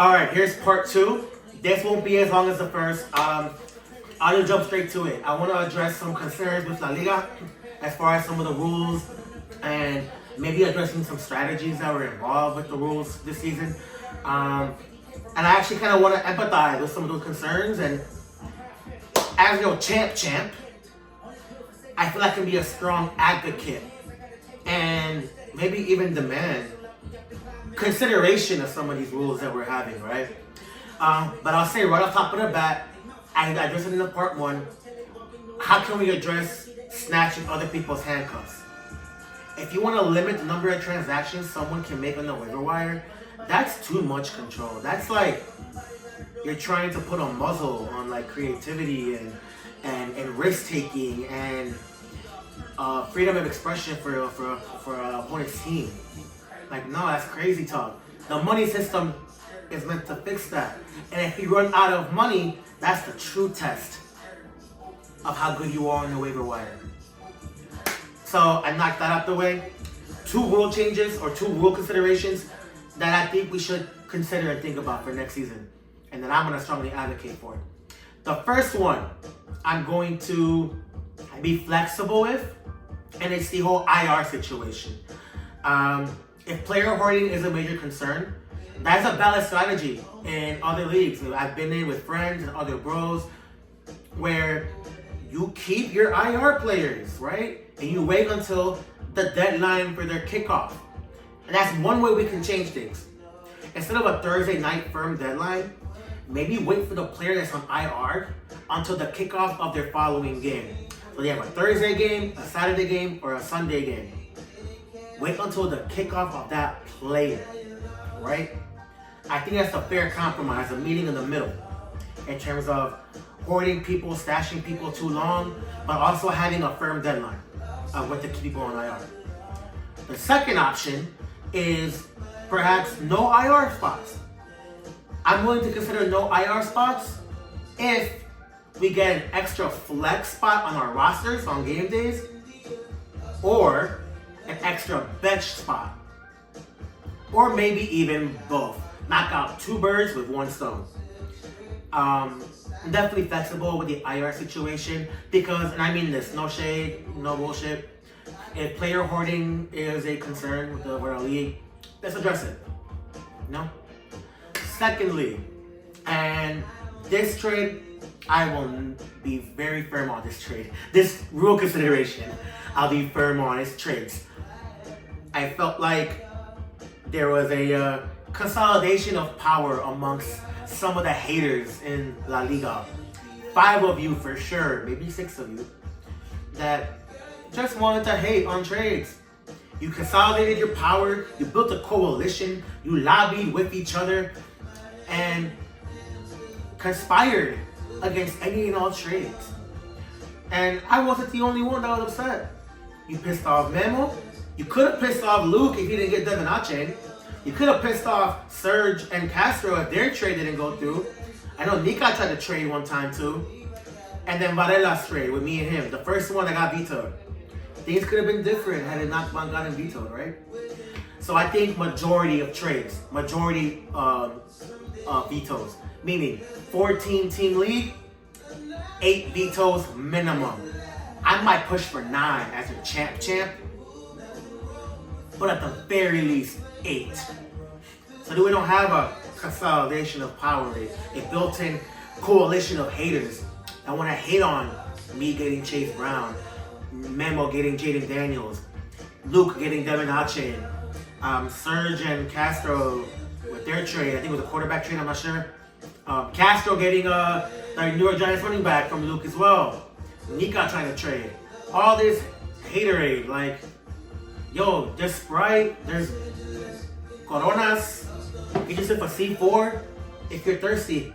All right, here's part two. This won't be as long as the first. I'll just jump straight to it. I want to address some concerns with La Liga as far as some of the rules and maybe addressing some strategies that were involved with the rules this season. And I actually kind of want to empathize with some of those concerns. And as your champ, I feel I can be a strong advocate and maybe even demand consideration of some of these rules that we're having, right? But I'll say right off top of the bat, I addressed it in the part one. How can we address snatching other people's handcuffs? If you want to limit the number of transactions someone can make on the waiver wire, that's too much control. That's like you're trying to put a muzzle on like creativity and risk taking and freedom of expression for an opponent's team. Like, no, that's crazy talk. The money system is meant to fix that. And if you run out of money, that's the true test of how good you are on the waiver wire. So I knocked that out the way. 2 rule changes or 2 rule considerations that I think we should consider and think about for next season. And that I'm going to strongly advocate for. The first one I'm going to be flexible with, and it's the whole IR situation. If player hoarding is a major concern, that's a valid strategy in other leagues. I've been in with friends and other bros where you keep your IR players, right? And you wait until the deadline for their kickoff. And that's one way we can change things. Instead of a Thursday night firm deadline, maybe wait for the player that's on IR until the kickoff of their following game. So they have a Thursday game, a Saturday game, or a Sunday game. Wait until the kickoff of that player, right? I think that's a fair compromise, a meeting in the middle in terms of hoarding people, stashing people too long, but also having a firm deadline with the people on IR. The second option is perhaps no IR spots. I'm willing to consider no IR spots if we get an extra flex spot on our rosters on game days or an extra bench spot. Or maybe even both. Knock out 2 birds with 1 stone. I'm definitely flexible with the IR situation because, and I mean this, no shade, no bullshit. If player hoarding is a concern with our league, let's address it. No? Secondly, and this trade, I will be very firm on this trade. This rule consideration, I'll be firm on its trades. I felt like there was a consolidation of power amongst some of the haters in La Liga. 5 of you for sure, maybe 6 of you, that just wanted to hate on trades. You consolidated your power, you built a coalition, you lobbied with each other, and conspired against any and all trades. And I wasn't the only one that was upset. You pissed off Memo. You could have pissed off Luke if you didn't get Devin Ache. You could have pissed off Serge and Castro if their trade didn't go through. I know Nika tried to trade one time too. And then Varela's trade with me and him. The first one that got vetoed. Things could have been different had it not gotten vetoed, right? So I think majority of trades, majority vetoes. Meaning 14-team league, 8 vetoes minimum. I might push for 9 as a champ. But at the very least, 8. So that we don't have a consolidation of power, a built-in coalition of haters that want to hate on me getting Chase Brown, Memo getting Jaden Daniels, Luke getting Devin Ache, Serge and Castro with their trade. I think it was a quarterback trade, I'm not sure. Castro getting the New York Giants running back from Luke as well. Nika trying to trade. All this haterade, like, yo, there's Sprite, there's Coronas. You just hit for C4 if you're thirsty.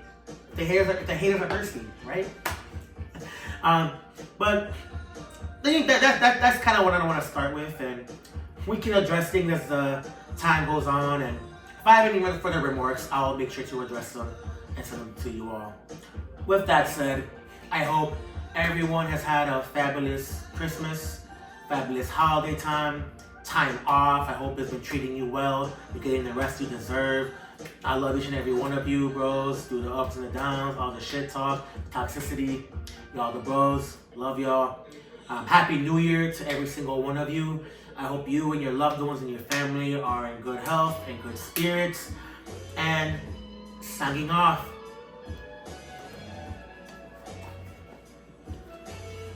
If the haters are thirsty, right? But I think that's kind of what I want to start with, and we can address things as the time goes on. And if I have any further remarks, I'll make sure to address them and send them to you all. With that said, I hope everyone has had a fabulous Christmas, fabulous holiday time off. I hope it's been treating you well. You're getting the rest you deserve. I love each and every one of you, bros. Through the ups and the downs, all the shit talk, toxicity. Y'all the bros. Love y'all. Happy New Year to every single one of you. I hope you and your loved ones and your family are in good health and good spirits. And signing off.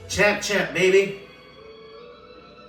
Champ, champ, baby.